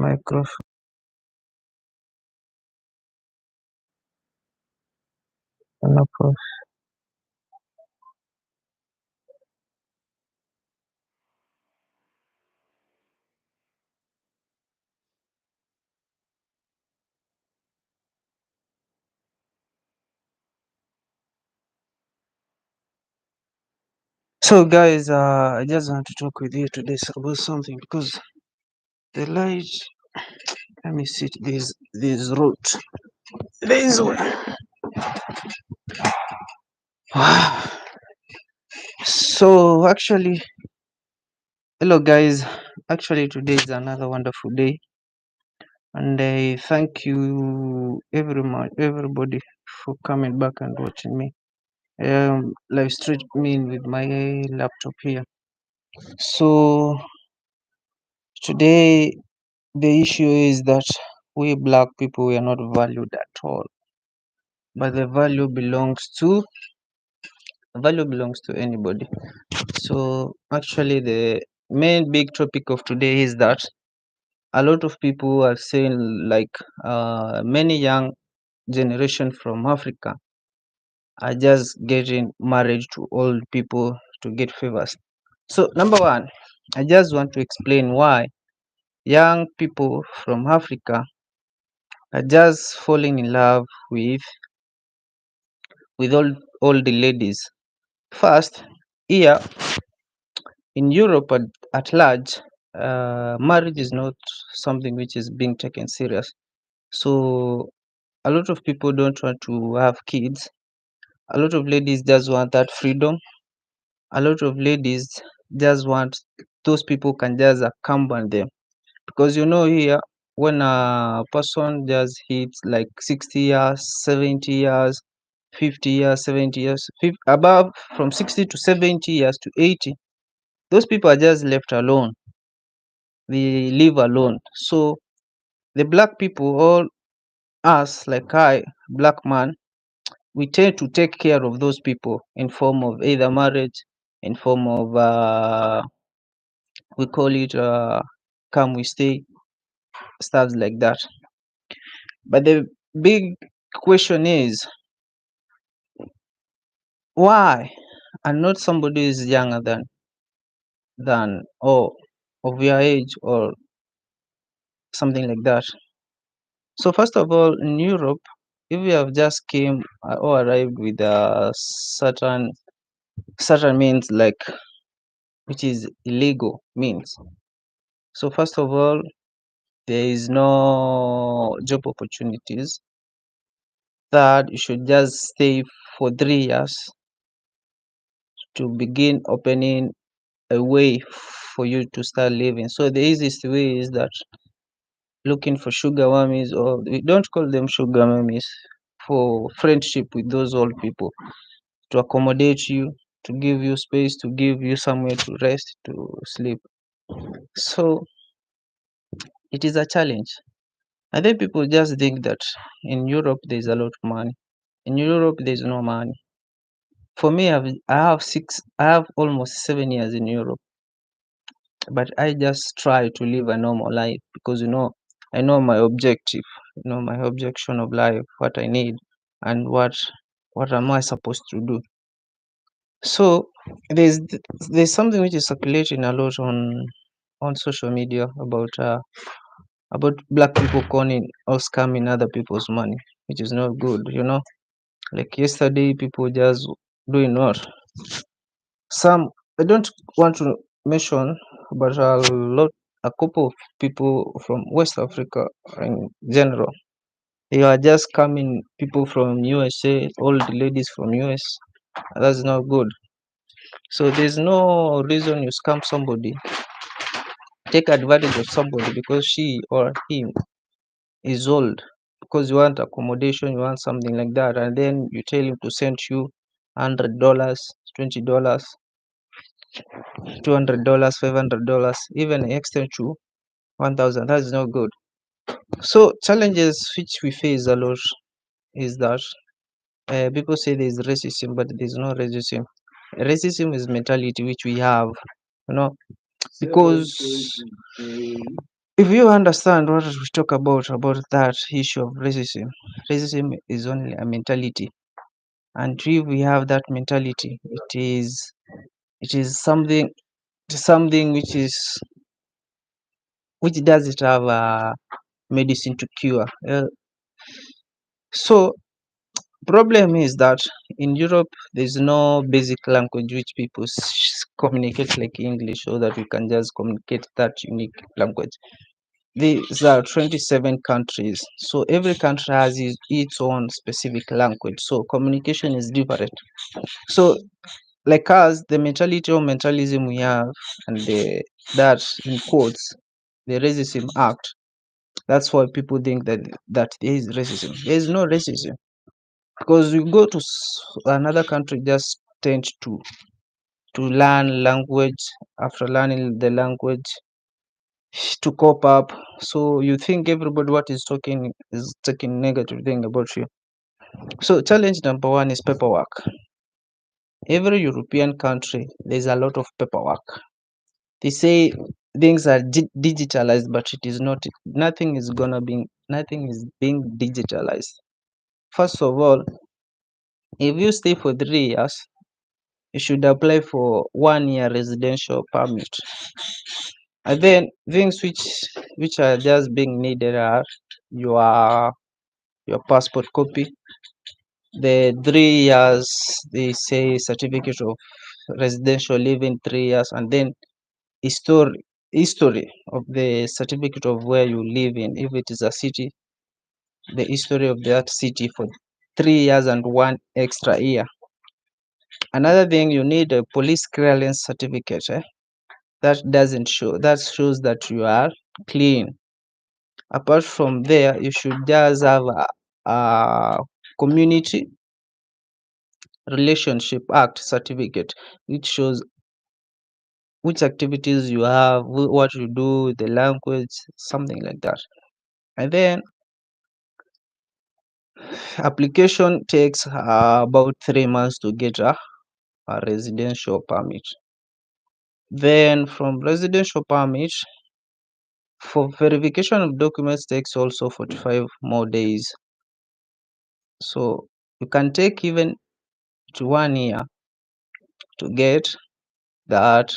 microphone up. So guys, I just want to talk with you today about something because the light. Let me see this route. This way. So actually, hello guys. Actually, today is another wonderful day, and I thank you everybody for coming back and watching me. Live streaming with my laptop here. So today the issue is that we black people we are not valued at all, but the value belongs to anybody. So actually the main big topic of today is that a lot of people are saying like many young generation from Africa are just getting married to old people to get favors. So number one, I just want to explain why young people from Africa are just falling in love with all the ladies. First, here in Europe at large, marriage is not something which is being taken serious. So a lot of people don't want to have kids. A lot of ladies just want that freedom. A lot of ladies just want those people can just accompany them, because here when a person just hits like 60 years, 70 years, 50 years, 70 years, above from 60 to 70 years to 80, those people are just left alone. They live alone. So the black people, all us, like I, black man, we tend to take care of those people in form of either marriage, in form of we call it come we stay, stuff like that. But the big question is why, and not somebody is younger than or of your age or something like that. So first of all, in Europe, if you have just came or arrived with a certain means, like which is illegal means. So first of all, there is no job opportunities. Third, you should just stay for 3 years to begin opening a way for you to start living. So the easiest way is that looking for sugar mummies, or we don't call them sugar mummies, for friendship with those old people to accommodate you, to give you space, to give you somewhere to rest, to sleep. So it is a challenge. I think people just think that in Europe there's a lot of money. In Europe there's no money. For me, I have almost 7 years in Europe, but I just try to live a normal life because I know my objective, my objection of life, what I need, and what am I supposed to do. So there's something which is circulating a lot on social media about black people calling or scamming other people's money, which is not good. Like yesterday, people just doing what some, I don't want to mention, but a couple of people from West Africa in general. They are just coming people from USA, all the ladies from US. That's not good. So there's no reason you scam somebody, take advantage of somebody because she or him is old, because you want accommodation, you want something like that, and then you tell him to send you $100, $20, $200, $500, even extend to 1,000. That's not good. So challenges which we face a lot is that people say there is racism, but there is no racism. Racism is mentality which we have, you know, because If you understand what we talk about that issue of racism, racism is only a mentality, and if we have that mentality, it is something which doesn't have a medicine to cure. So problem is that in Europe there's no basic language which people communicate like English, so that we can just communicate that unique language. These are 27 countries, so every country has its own specific language, so communication is different. So like us, the mentality or mentalism we have, and that in quotes, the racism act, that's why people think that there is racism. There is no racism, because you go to another country, just tend to learn language. After learning the language, to cope up, so you think everybody what is talking is taking negative thing about you. So challenge number one is paperwork. Every European country, there's a lot of paperwork. They say things are digitalized, but it is not. Nothing is being digitalized. First of all, if you stay for 3 years, you should apply for 1 year residential permit. And then things which are just being needed are your your passport copy, the 3 years, they say certificate of residential living 3 years, and then history of the certificate of where you live in. If it is a city, the history of that city for 3 years and 1 extra year. Another thing, you need a police clearance certificate. That shows that you are clean. Apart from there, you should just have a community relationship act certificate, which shows which activities you have, what you do, the language, something like that. And then application takes about 3 months to get a residential permit. Then from residential permit, for verification of documents takes also 45 more days. So you can take even to 1 year to get that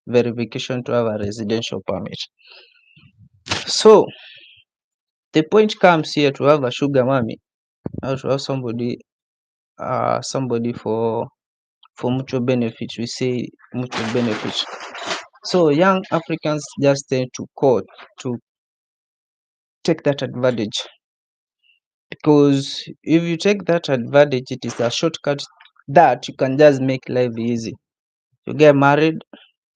verification to have a residential permit. So the point comes here, to have a sugar mommy, or to have somebody for mutual benefit. We say mutual benefit. So young Africans just tend to take that advantage, because if you take that advantage, it is a shortcut that you can just make life easy. You get married,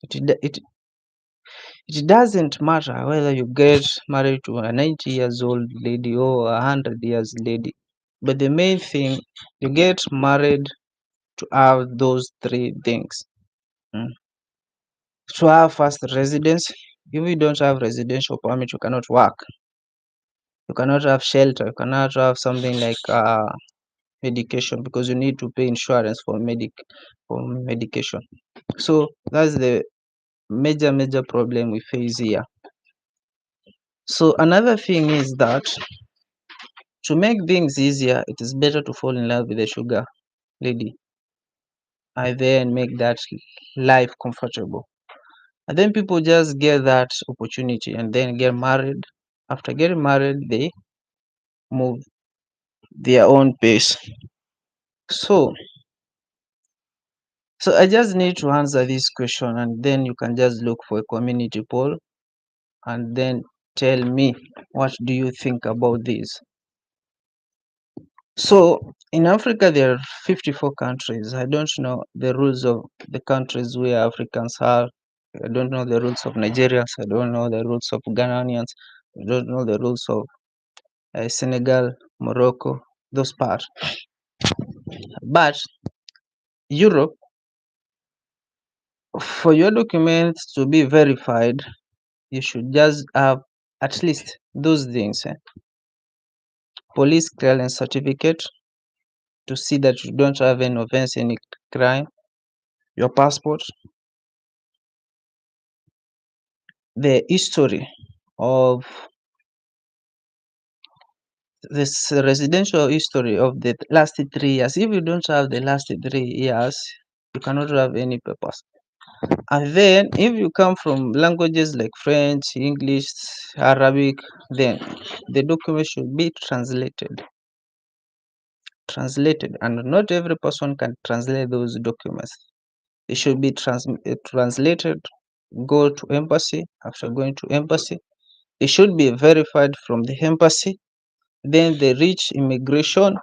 it doesn't matter whether you get married to a 90 years old lady or a 100 years lady, but the main thing, you get married to have those three things. Mm. To have first residence. If you don't have residential permit, you cannot work, you cannot have shelter, you cannot have something like medication, because you need to pay insurance for medication. So that's the major problem we face here. So another thing is that, to make things easier, it is better to fall in love with a sugar lady, and then make that life comfortable. And then people just get that opportunity and then get married. After getting married, they move their own pace. So, so I just need to answer this question, and then you can just look for a community poll and then tell me, what do you think about this? So in Africa, there are 54 countries. I don't know the rules of the countries where Africans are. I don't know the rules of Nigerians. I don't know the rules of Ghanaians. I don't know the rules of Senegal, Morocco, those parts. But Europe, for your documents to be verified, you should just have at least those things: police clearance certificate to see that you don't have any offense, any crime, your passport, the history of this residential history of the last 3 years. If you don't have the last 3 years, you cannot have any purpose. And then if you come from languages like French, English, Arabic, then the document should be translated, and not every person can translate those documents. It should be translated, go to embassy. After going to embassy, it should be verified from the embassy, then they reach immigration,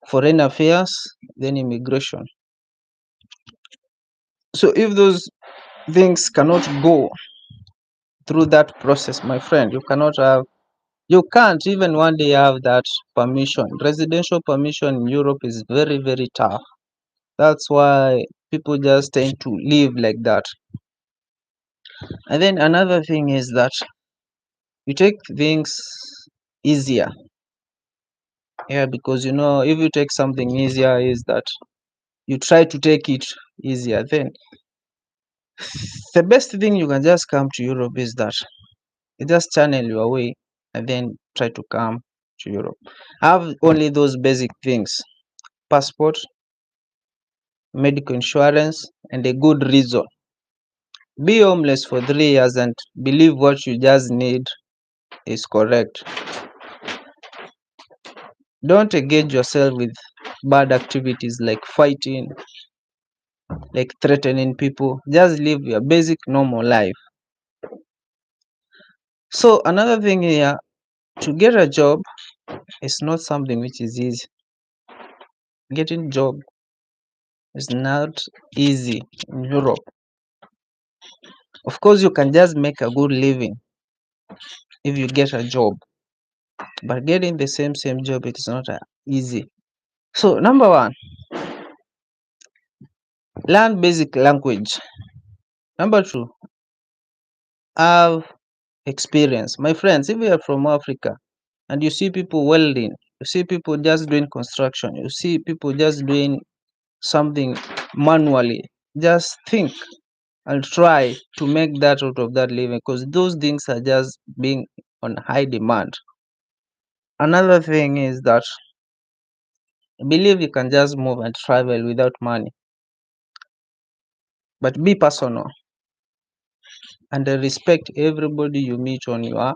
foreign affairs, then immigration. So if those things cannot go through that process, my friend, you can't even one day have that permission. Residential permission in Europe is very, very tough. That's why people just tend to live like that. And then another thing is that you take things easier. Yeah, because if you take something easier, is that you try to take it easier. Then the best thing you can just come to Europe is that you just channel your way and then try to come to Europe. Have only those basic things: passport, medical insurance, and a good reason. Be homeless for 3 years and believe what you just need is correct. Don't engage yourself with bad activities like fighting, like threatening people. Just live your basic normal life. So another thing here, to get a job is not something which is easy. Getting job is not easy in Europe. Of course, you can just make a good living if you get a job, but getting the same job, it is not easy. So number one, learn basic language. Number two, have experience. My friends, if you are from Africa and you see people welding, you see people just doing construction, you see people just doing something manually, just think and try to make that out of that living, because those things are just being on high demand. Another thing is that I believe you can just move and travel without money, but be personal and respect everybody you meet on your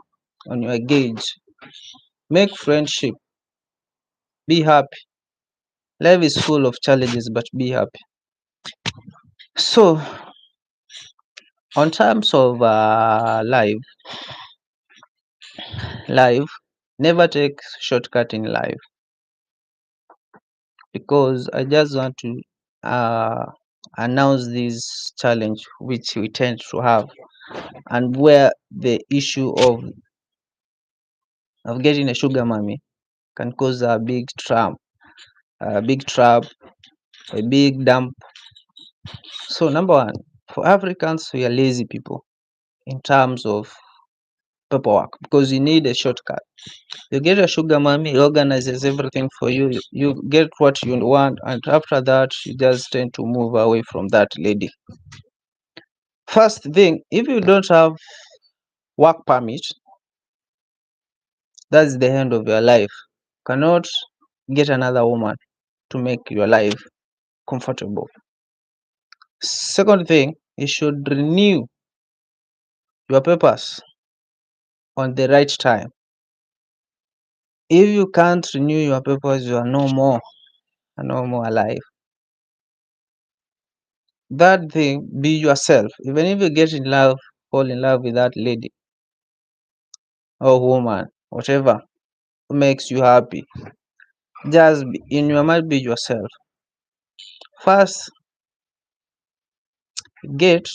gauge. Make friendship. Be happy. Life is full of challenges, but be happy. So, on terms of life, never take shortcut in life, because I just want to uh, announce this challenge which we tend to have, and where the issue of getting a sugar mommy can cause a big trap, a big dump. So number one, for Africans, we are lazy people in terms of paperwork, because you need a shortcut. You get a sugar mommy, it organizes everything for you. You get what you want, and after that, you just tend to move away from that lady. First thing, if you don't have work permit, that's the end of your life. Cannot get another woman to make your life comfortable. Second thing, you should renew your papers on the right time. If you can't renew your papers, you are no more alive. That thing, be yourself. Even if you get in love, fall in love with that lady or woman, whatever makes you happy, just in your mind, be yourself. First, get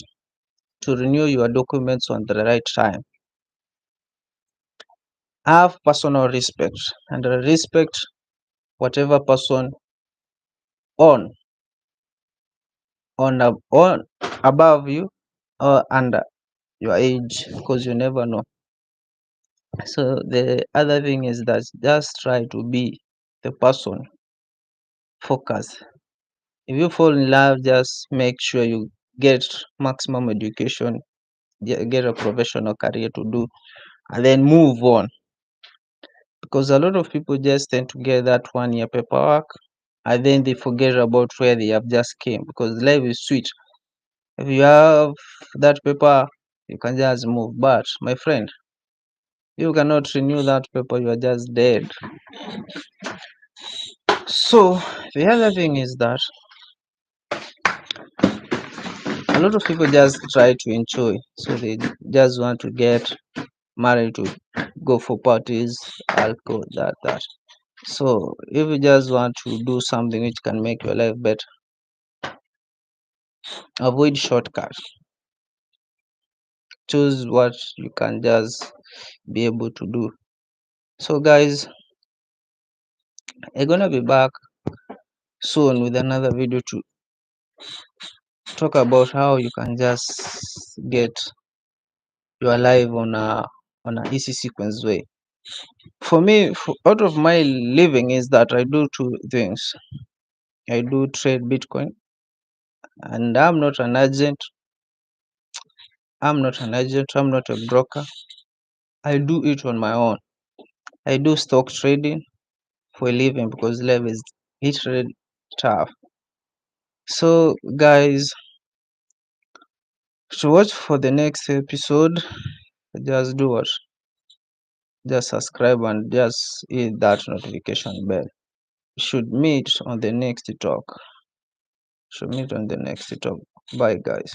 to renew your documents on the right time. Have personal respect and respect whatever person on on above you or under your age, because you never know. So the other thing is that just try to be the person. Focus. If you fall in love, just make sure you get maximum education, get a professional career to do, and then move on. Because a lot of people just tend to get that 1 year paperwork, and then they forget about where they have just came, because life is sweet. If you have that paper, you can just move. But my friend, you cannot renew that paper, you are just dead. So the other thing is that a lot of people just try to enjoy, so they just want to get married, to go for parties, alcohol, that. So if you just want to do something which can make your life better, avoid shortcuts. Choose what you can just be able to do. So guys, I'm gonna be back soon with another video to talk about how you can just get your life on a easy sequence way. For me, out of my living is that I do two things. I do trade Bitcoin, and I'm not a broker. I do it on my own. I do stock trading for a living because life is literally tough. So guys, to watch for the next episode, just do what? Just subscribe and just hit that notification bell. Should meet on the next talk. Bye guys.